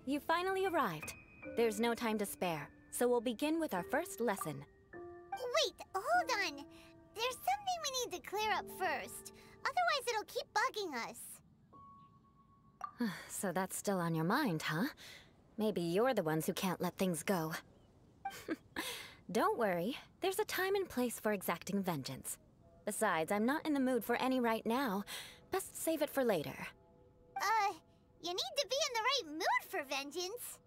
you finally arrived. There's no time to spare, so we'll begin with our first lesson. Wait, hold on. There's something we need to clear up first. Otherwise, it'll keep bugging us. So that's still on your mind, huh? Maybe you're the ones who can't let things go. Don't worry, there's a time and place for exacting vengeance. Besides, I'm not in the mood for any right now. Best save it for later. You need to be in the right mood for vengeance.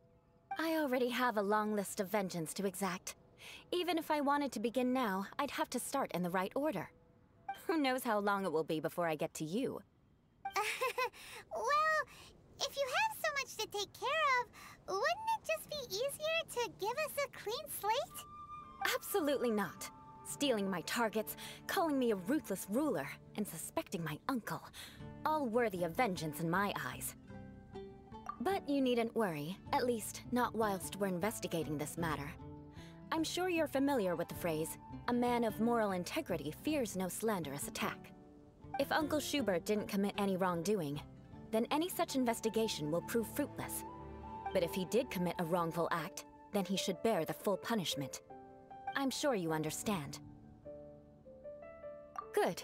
I already have a long list of vengeance to exact. Even if I wanted to begin now, I'd have to start in the right order. Who knows how long it will be before I get to you? Well, if you have so much to take care of, wouldn't it just be easier to give us a clean slate? Absolutely not. Stealing my targets, calling me a ruthless ruler, and suspecting my uncle. All worthy of vengeance in my eyes. But you needn't worry, at least not whilst we're investigating this matter. I'm sure you're familiar with the phrase, a man of moral integrity fears no slanderous attack. If Uncle Schubert didn't commit any wrongdoing, then any such investigation will prove fruitless. But if he did commit a wrongful act, then he should bear the full punishment. I'm sure you understand. Good.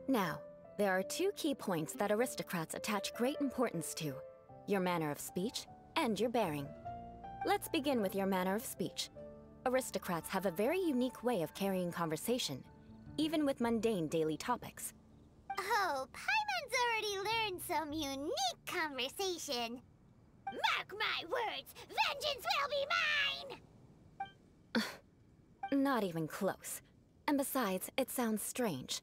Now, there are two key points that aristocrats attach great importance to: your manner of speech and your bearing. Let's begin with your manner of speech. Aristocrats have a very unique way of carrying conversation, even with mundane daily topics. Oh, Paimon's already learned some unique conversation. Mark my words, vengeance will be mine! Not even close. And besides, it sounds strange.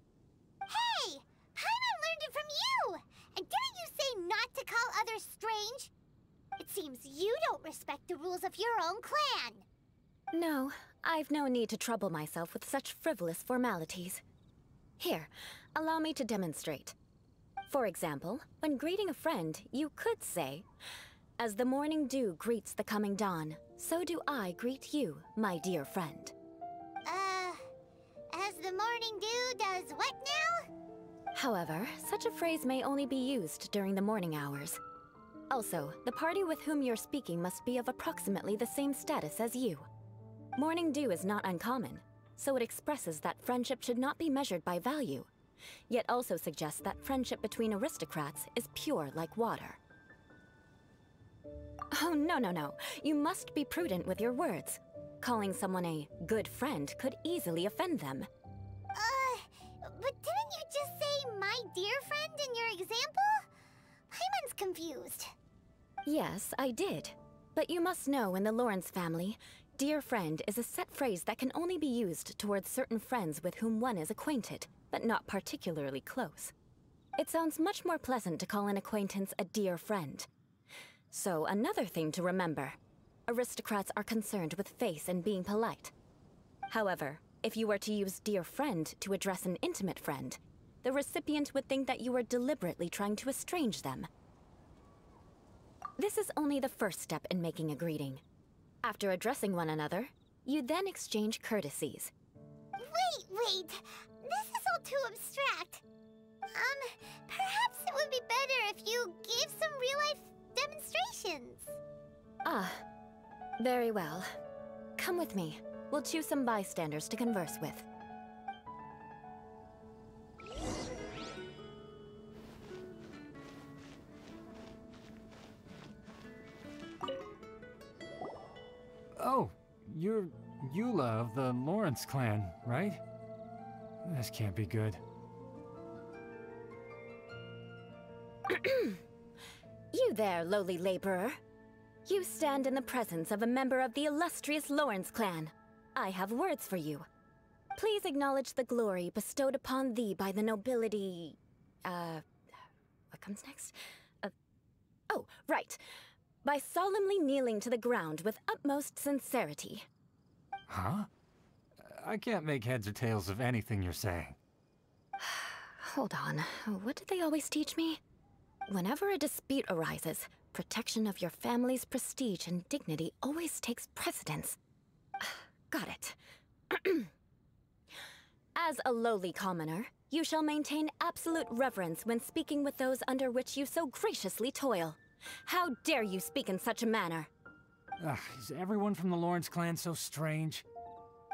Hey! Paimon learned it from you! And didn't you say not to call others strange? It seems you don't respect the rules of your own clan. No, I've no need to trouble myself with such frivolous formalities. Here, allow me to demonstrate. For example, when greeting a friend, you could say, "As the morning dew greets the coming dawn, so do I greet you, my dear friend." As the morning dew does what now? However, such a phrase may only be used during the morning hours. Also, the party with whom you're speaking must be of approximately the same status as you. Morning dew is not uncommon, so it expresses that friendship should not be measured by value, yet also suggests that friendship between aristocrats is pure like water. Oh, no. You must be prudent with your words. Calling someone a good friend could easily offend them. But didn't you just say my dear friend in your example? Paimon's confused. Yes, I did. But you must know in the Lawrence family, dear friend is a set phrase that can only be used towards certain friends with whom one is acquainted, but not particularly close. It sounds much more pleasant to call an acquaintance a dear friend. So another thing to remember. Aristocrats are concerned with face and being polite. However, if you were to use dear friend to address an intimate friend, the recipient would think that you were deliberately trying to estrange them. This is only the first step in making a greeting. After addressing one another, you then exchange courtesies. Wait! This is all too abstract. Perhaps it would be better if you gave some real-life demonstrations. Ah, very well. Come with me. We'll choose some bystanders to converse with. Oh, you're Eula of the Lawrence clan, right? This can't be good. You there, lowly laborer. You stand in the presence of a member of the illustrious Lawrence clan. I have words for you. Please acknowledge the glory bestowed upon thee by the nobility... what comes next? Oh, right. By solemnly kneeling to the ground with utmost sincerity. Huh? I can't make heads or tails of anything you're saying. Hold on. What did they always teach me? Whenever a dispute arises, protection of your family's prestige and dignity always takes precedence. Got it. As a lowly commoner, you shall maintain absolute reverence when speaking with those under which you so graciously toil. How dare you speak in such a manner? Ugh, is everyone from the Lawrence clan so strange?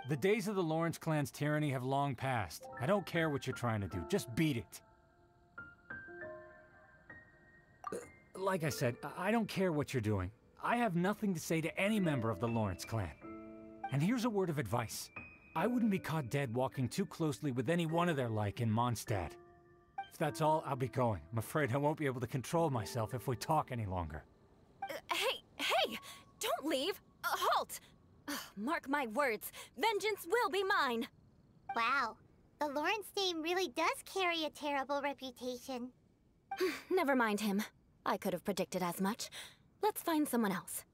The days of the Lawrence clan's tyranny have long passed. I don't care what you're trying to do, just beat it. Like I said, I don't care what you're doing. I have nothing to say to any member of the Lawrence clan. And here's a word of advice. I wouldn't be caught dead walking too closely with any one of their like in Mondstadt. If that's all, I'll be going. I'm afraid I won't be able to control myself if we talk any longer. Hey! Don't leave! Halt! Mark my words, vengeance will be mine! Wow, the Lawrence name really does carry a terrible reputation. Never mind him. I could have predicted as much. Let's find someone else.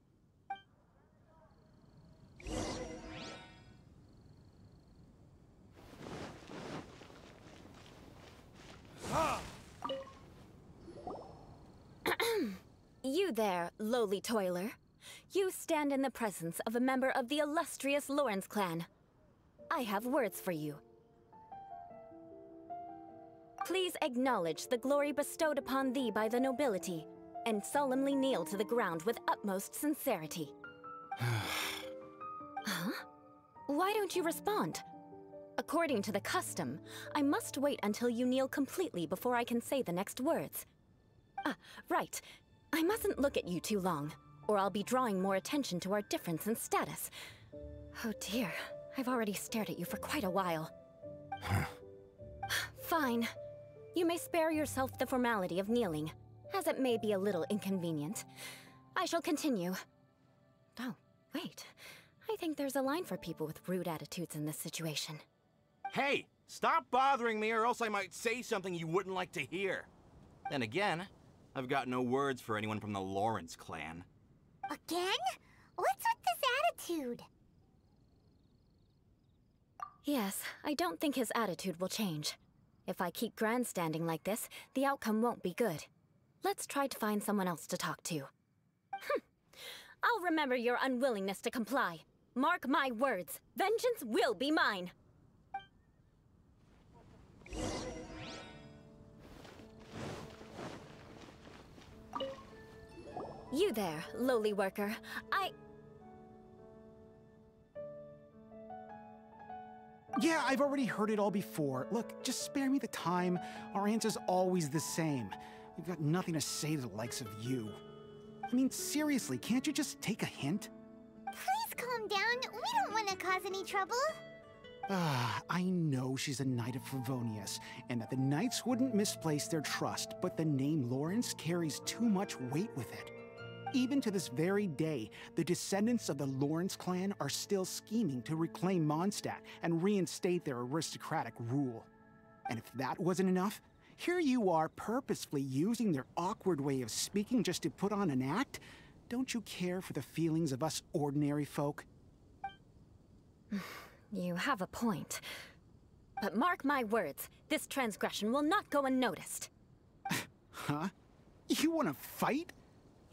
You there, lowly toiler. You stand in the presence of a member of the illustrious Lawrence clan. I have words for you. Please acknowledge the glory bestowed upon thee by the nobility, and solemnly kneel to the ground with utmost sincerity. Huh? Why don't you respond? According to the custom, I must wait until you kneel completely before I can say the next words. Right. I mustn't look at you too long, or I'll be drawing more attention to our difference in status. Oh dear, I've already stared at you for quite a while. Fine. You may spare yourself the formality of kneeling, as it may be a little inconvenient. I shall continue. Oh, wait. I think there's a line for people with rude attitudes in this situation. Hey, stop bothering me or else I might say something you wouldn't like to hear. Then again, I've got no words for anyone from the Lawrence clan. Again? What's with this attitude? Yes, I don't think his attitude will change. If I keep grandstanding like this, the outcome won't be good. Let's try to find someone else to talk to. I'll remember your unwillingness to comply. Mark my words, vengeance will be mine. You there, lowly worker. Yeah, I've already heard it all before. Look, just spare me the time. Our answer's always the same. We've got nothing to say to the likes of you. I mean, seriously, can't you just take a hint? Please calm down. We don't want to cause any trouble. I know she's a Knight of Favonius, and that the Knights wouldn't misplace their trust, but the name Lawrence carries too much weight with it. Even to this very day, the descendants of the Lawrence clan are still scheming to reclaim Mondstadt and reinstate their aristocratic rule. And if that wasn't enough, here you are purposefully using their awkward way of speaking just to put on an act? Don't you care for the feelings of us ordinary folk? You have a point. But mark my words, this transgression will not go unnoticed. Huh? You want to fight?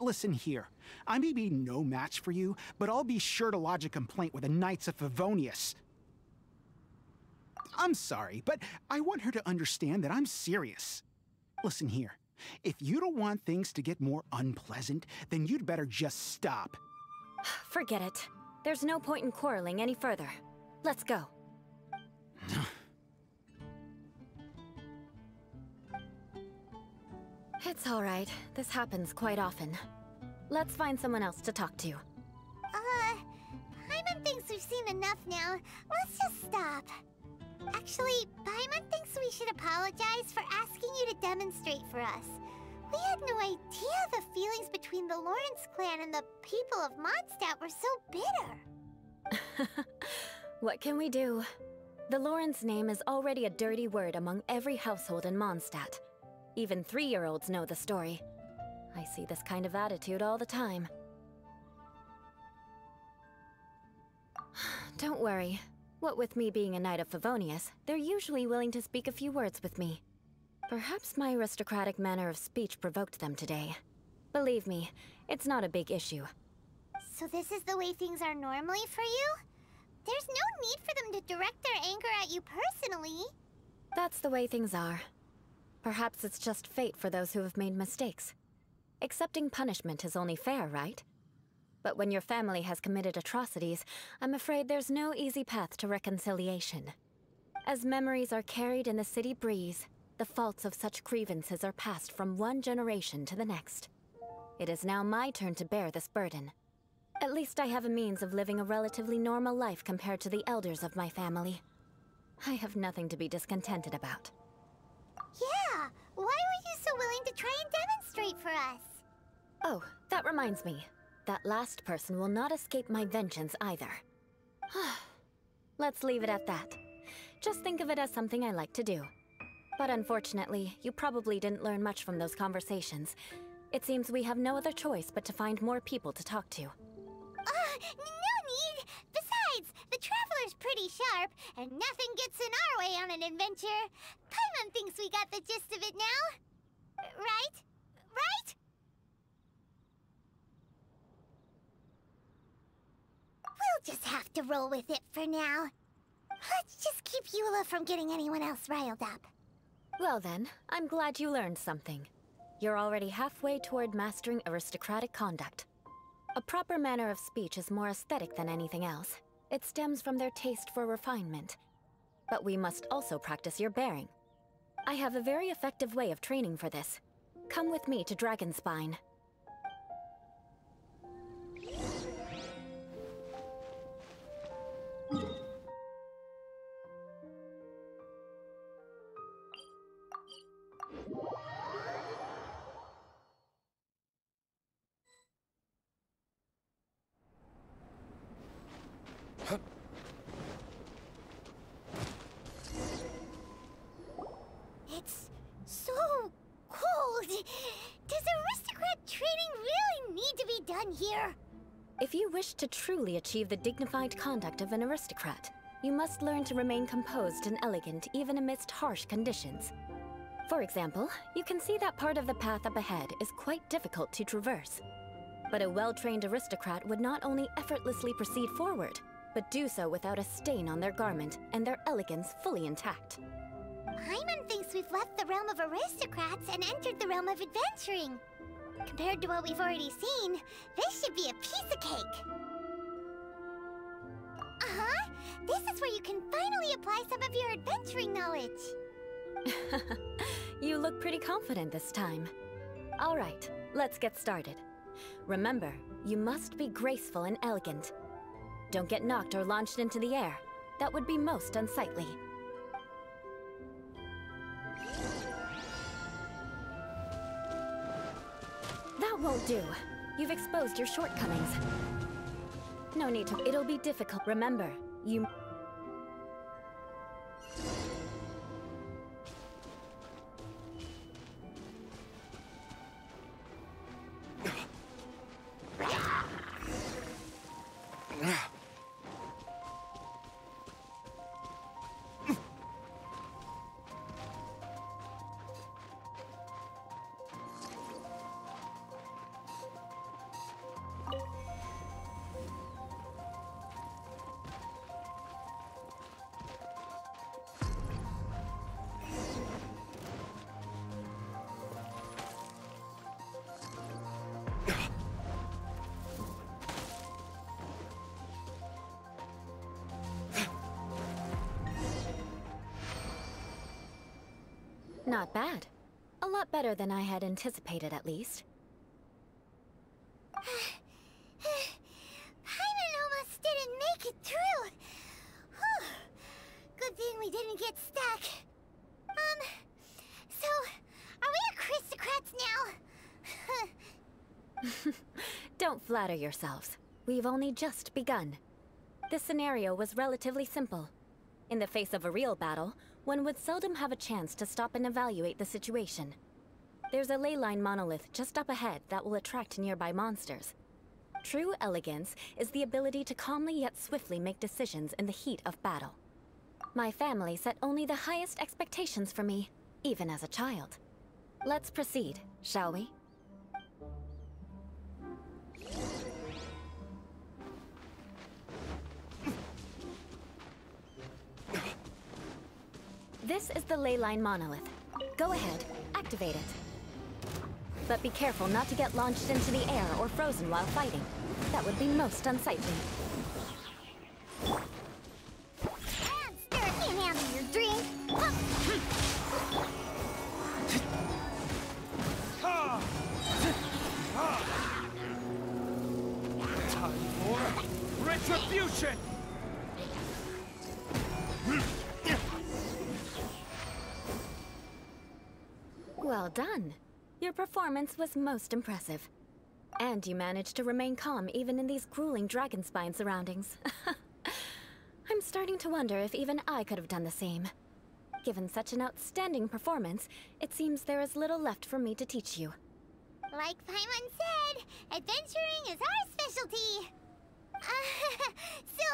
Listen here, I may be no match for you, but I'll be sure to lodge a complaint with the Knights of Favonius. I'm sorry, but I want her to understand that I'm serious. Listen here, if you don't want things to get more unpleasant, then you'd better just stop. Forget it. There's no point in quarreling any further. Let's go. It's all right. This happens quite often. Let's find someone else to talk to. Paimon thinks we've seen enough now. Let's just stop. Actually, Paimon thinks we should apologize for asking you to demonstrate for us. We had no idea the feelings between the Lawrence clan and the people of Mondstadt were so bitter. What can we do? The Lawrence name is already a dirty word among every household in Mondstadt. Even 3-year-olds know the story. I see this kind of attitude all the time. Don't worry. What with me being a Knight of Favonius, they're usually willing to speak a few words with me. Perhaps my aristocratic manner of speech provoked them today. Believe me, it's not a big issue. So this is the way things are normally for you? There's no need for them to direct their anger at you personally. That's the way things are. Perhaps it's just fate for those who have made mistakes. Accepting punishment is only fair, right? But when your family has committed atrocities, I'm afraid there's no easy path to reconciliation. As memories are carried in the city breeze, the faults of such grievances are passed from one generation to the next. It is now my turn to bear this burden. At least I have a means of living a relatively normal life compared to the elders of my family. I have nothing to be discontented about. Yeah, why were you so willing to try and demonstrate for us? Oh, that reminds me. That last person will not escape my vengeance either. Let's leave it at that. Just think of it as something I like to do. But unfortunately, you probably didn't learn much from those conversations. It seems we have no other choice but to find more people to talk to. No need! Besides, the Traveler's pretty sharp, and nothing gets in our way on an adventure. Paimon thinks we got the gist of it now. Right? Right? We'll just have to roll with it for now. Let's just keep Eula from getting anyone else riled up. Well then, I'm glad you learned something. You're already halfway toward mastering aristocratic conduct. A proper manner of speech is more aesthetic than anything else. It stems from their taste for refinement. But we must also practice your bearing. I have a very effective way of training for this. Come with me to Dragonspine. It's so cold. Does aristocrat training really need to be done here? If you wish to truly achieve the dignified conduct of an aristocrat, you must learn to remain composed and elegant even amidst harsh conditions. For example, you can see that part of the path up ahead is quite difficult to traverse. But a well-trained aristocrat would not only effortlessly proceed forward, but do so without a stain on their garment and their elegance fully intact. Paimon thinks we've left the realm of aristocrats and entered the realm of adventuring. Compared to what we've already seen, this should be a piece of cake. Uh-huh. This is where you can finally apply some of your adventuring knowledge. You look pretty confident this time. All right, let's get started. Remember, you must be graceful and elegant. Don't get knocked or launched into the air. That would be most unsightly. That won't do. You've exposed your shortcomings. No need to. It'll be difficult. Remember, you... Not bad. A lot better than I had anticipated, at least. Paimon almost didn't make it through. Whew. Good thing we didn't get stuck. So, are we aristocrats now? Don't flatter yourselves. We've only just begun. This scenario was relatively simple. In the face of a real battle, one would seldom have a chance to stop and evaluate the situation. There's a ley line monolith just up ahead that will attract nearby monsters. True elegance is the ability to calmly yet swiftly make decisions in the heat of battle. My family set only the highest expectations for me, even as a child. Let's proceed, shall we? This is the ley line monolith. Go ahead, activate it. But be careful not to get launched into the air or frozen while fighting. That would be most unsightly. Monster, can't handle your drink. Time for retribution! Well done. Your performance was most impressive. And you managed to remain calm even in these grueling dragon spine surroundings. I'm starting to wonder if even I could have done the same. Given such an outstanding performance, it seems there is little left for me to teach you. Like Paimon said, adventuring is our specialty. So,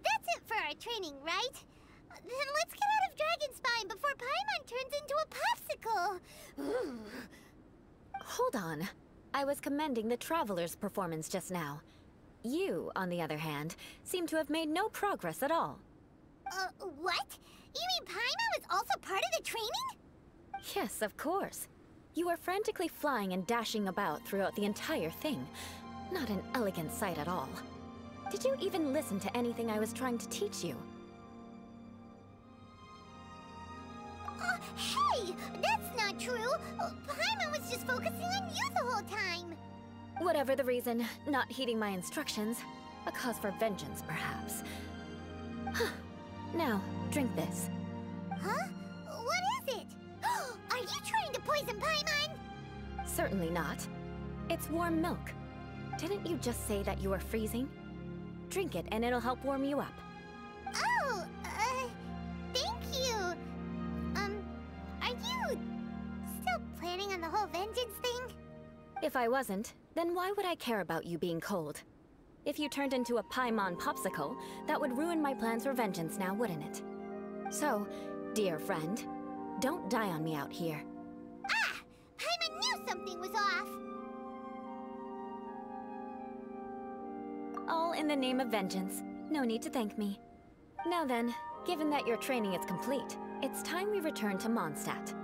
that's it for our training, right? Then let's get out of Dragon Spine before Paimon turns into a popsicle. Ooh. Hold on. I was commending the Traveler's performance just now. You, on the other hand, seem to have made no progress at all. What? You mean Paimon was also part of the training? Yes, of course. You were frantically flying and dashing about throughout the entire thing. Not an elegant sight at all. Did you even listen to anything I was trying to teach you? Hey! That's not true! Paimon was just focusing on you the whole time! Whatever the reason, not heeding my instructions. A cause for vengeance, perhaps. Now, drink this. Huh? What is it? Are you trying to poison Paimon? Certainly not. It's warm milk. Didn't you just say that you were freezing? Drink it and it'll help warm you up. Oh, thank you. Are you still planning on the whole vengeance thing? If I wasn't, then why would I care about you being cold? If you turned into a Paimon popsicle, that would ruin my plans for vengeance now, wouldn't it? So, dear friend, don't die on me out here. Ah! Paimon knew something was off! All in the name of vengeance. No need to thank me. Now then, given that your training is complete, it's time we return to Mondstadt.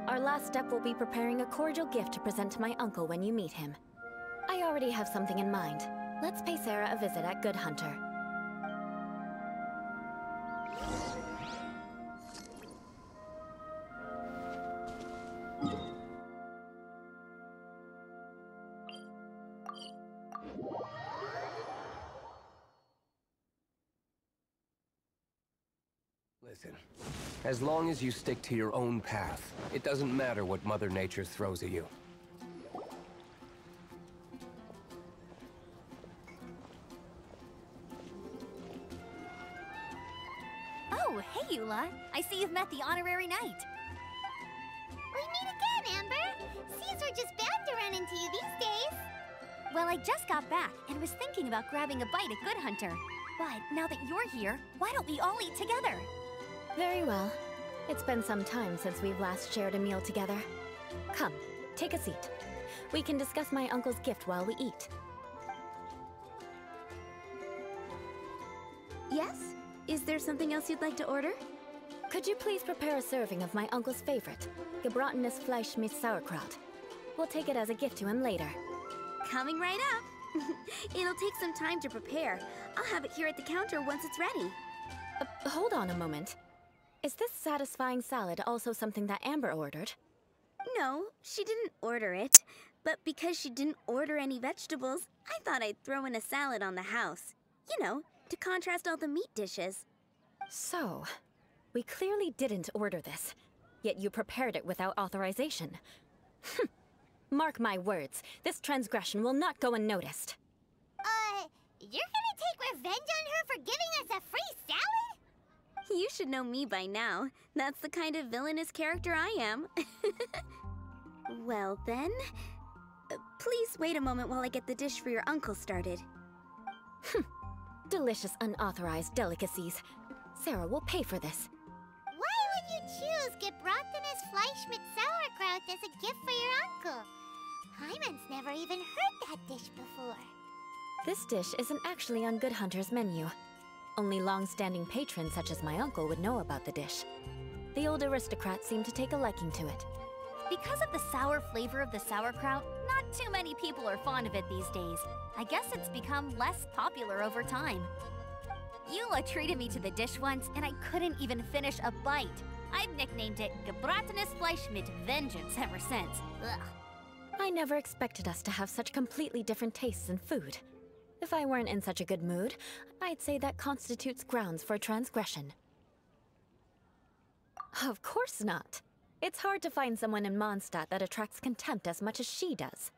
Our last step will be preparing a cordial gift to present to my uncle when you meet him. I already have something in mind. Let's pay Sarah a visit at Good Hunter. Listen, as long as you stick to your own path, it doesn't matter what Mother Nature throws at you. Oh, hey, Eula. I see you've met the honorary knight. We meet again, Amber! Seems we're just bound to run into you these days. Well, I just got back and was thinking about grabbing a bite at Good Hunter. But now that you're here, why don't we all eat together? Very well. It's been some time since we've last shared a meal together. Come, take a seat. We can discuss my uncle's gift while we eat. Yes? Is there something else you'd like to order? Could you please prepare a serving of my uncle's favorite, gebratenes Fleisch mit Sauerkraut? We'll take it as a gift to him later. Coming right up. It'll take some time to prepare. I'll have it here at the counter once it's ready. Hold on a moment. Is this satisfying salad also something that Amber ordered? No, she didn't order it. But because she didn't order any vegetables, I thought I'd throw in a salad on the house. You know, to contrast all the meat dishes. So, we clearly didn't order this, yet you prepared it without authorization. Mark my words, this transgression will not go unnoticed. You're gonna take revenge on her for giving us a free salad? You should know me by now. That's the kind of villainous character I am. Well then, please wait a moment while I get the dish for your uncle started. Delicious unauthorized delicacies. Sarah will pay for this. Why would you choose gebratenes Fleisch mit Sauerkraut as a gift for your uncle? Paimon's never even heard that dish before. This dish isn't actually on Good Hunter's menu. Only long-standing patrons such as my uncle would know about the dish. The old aristocrat seemed to take a liking to it. Because of the sour flavor of the sauerkraut, not too many people are fond of it these days. I guess it's become less popular over time. Eula treated me to the dish once, and I couldn't even finish a bite. I've nicknamed it Gebratenes Fleisch mit Vengeance ever since. Ugh. I never expected us to have such completely different tastes in food. If I weren't in such a good mood, I'd say that constitutes grounds for transgression. Of course not. It's hard to find someone in Mondstadt that attracts contempt as much as she does.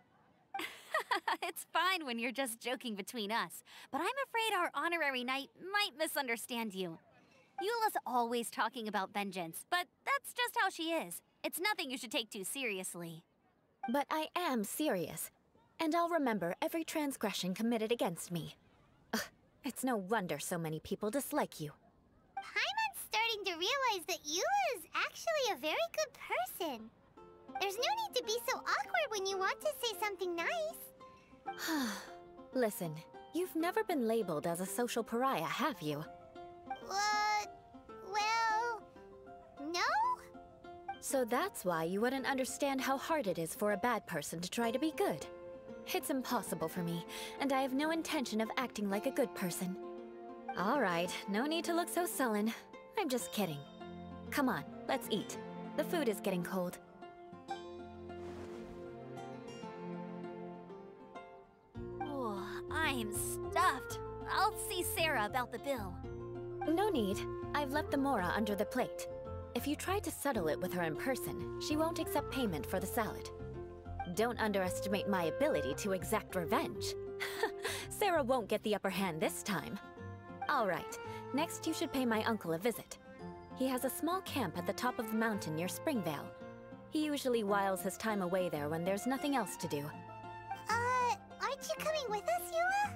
It's fine when you're just joking between us, but I'm afraid our honorary knight might misunderstand you. Eula's always talking about vengeance, but that's just how she is. It's nothing you should take too seriously. But I am serious, and I'll remember every transgression committed against me. Ugh, it's no wonder so many people dislike you. Paimon's starting to realize that Eula is actually a very good person. There's no need to be so awkward when you want to say something nice. Listen, you've never been labeled as a social pariah, have you? Well, no? So that's why you wouldn't understand how hard it is for a bad person to try to be good. It's impossible for me, and I have no intention of acting like a good person. All right, no need to look so sullen. I'm just kidding. Come on, let's eat. The food is getting cold. Oh, I'm stuffed. I'll see Sarah about the bill. No need. I've left the mora under the plate. If you try to settle it with her in person, she won't accept payment for the salad. Don't underestimate my ability to exact revenge. Sarah won't get the upper hand this time. All right, next you should pay my uncle a visit. He has a small camp at the top of the mountain near Springvale. He usually whiles his time away there when there's nothing else to do. Aren't you coming with us, Eula?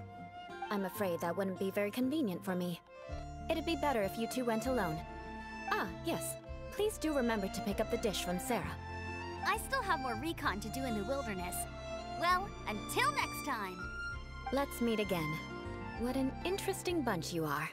I'm afraid that wouldn't be very convenient for me. It'd be better if you two went alone. Ah, yes. Please do remember to pick up the dish from Sarah. I still have more recon to do in the wilderness. Well, until next time. Let's meet again. What an interesting bunch you are.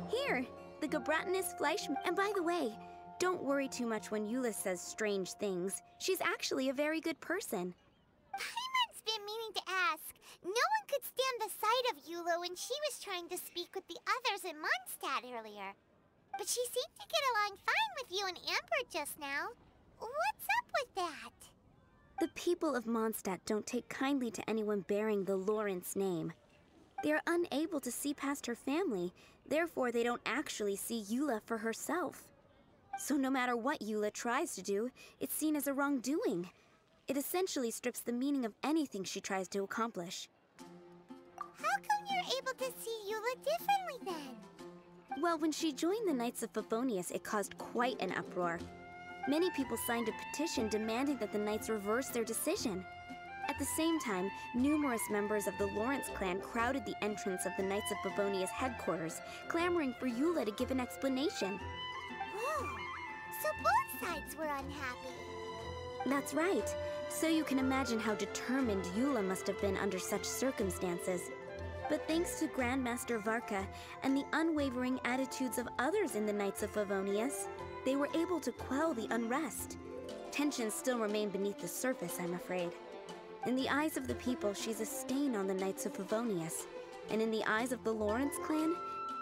Here, the Gebratenes Fleisch. And by the way, don't worry too much when Eula says strange things. She's actually a very good person. Paimon's been meaning to ask. No one could stand the sight of Eula when she was trying to speak with the others in Mondstadt earlier. But she seemed to get along fine with you and Amber just now. What's up with that? The people of Mondstadt don't take kindly to anyone bearing the Lawrence name. They are unable to see past her family, therefore they don't actually see Eula for herself. So no matter what Eula tries to do, it's seen as a wrongdoing. It essentially strips the meaning of anything she tries to accomplish. How come you're able to see Eula differently then? Well, when she joined the Knights of Favonius, it caused quite an uproar. Many people signed a petition demanding that the Knights reverse their decision. At the same time, numerous members of the Lawrence clan crowded the entrance of the Knights of Favonius headquarters, clamoring for Eula to give an explanation. Whoa! So both sides were unhappy. That's right. So you can imagine how determined Eula must have been under such circumstances. But thanks to Grandmaster Varka and the unwavering attitudes of others in the Knights of Favonius, they were able to quell the unrest. Tensions still remain beneath the surface, I'm afraid. In the eyes of the people, she's a stain on the Knights of Favonius. And in the eyes of the Lawrence clan,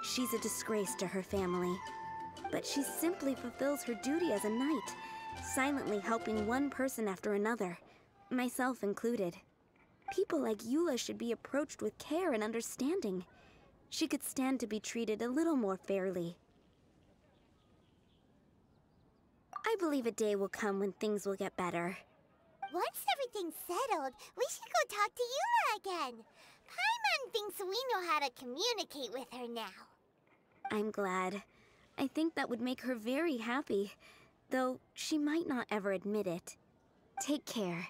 she's a disgrace to her family. But she simply fulfills her duty as a knight, silently helping one person after another, myself included. People like Eula should be approached with care and understanding. She could stand to be treated a little more fairly. I believe a day will come when things will get better. Once everything's settled, we should go talk to Eula again. Paimon thinks we know how to communicate with her now. I'm glad. I think that would make her very happy, though she might not ever admit it. Take care.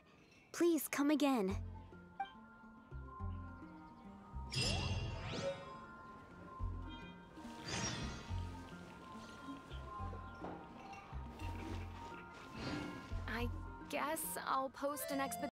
Please come again. I guess I'll post an expedition.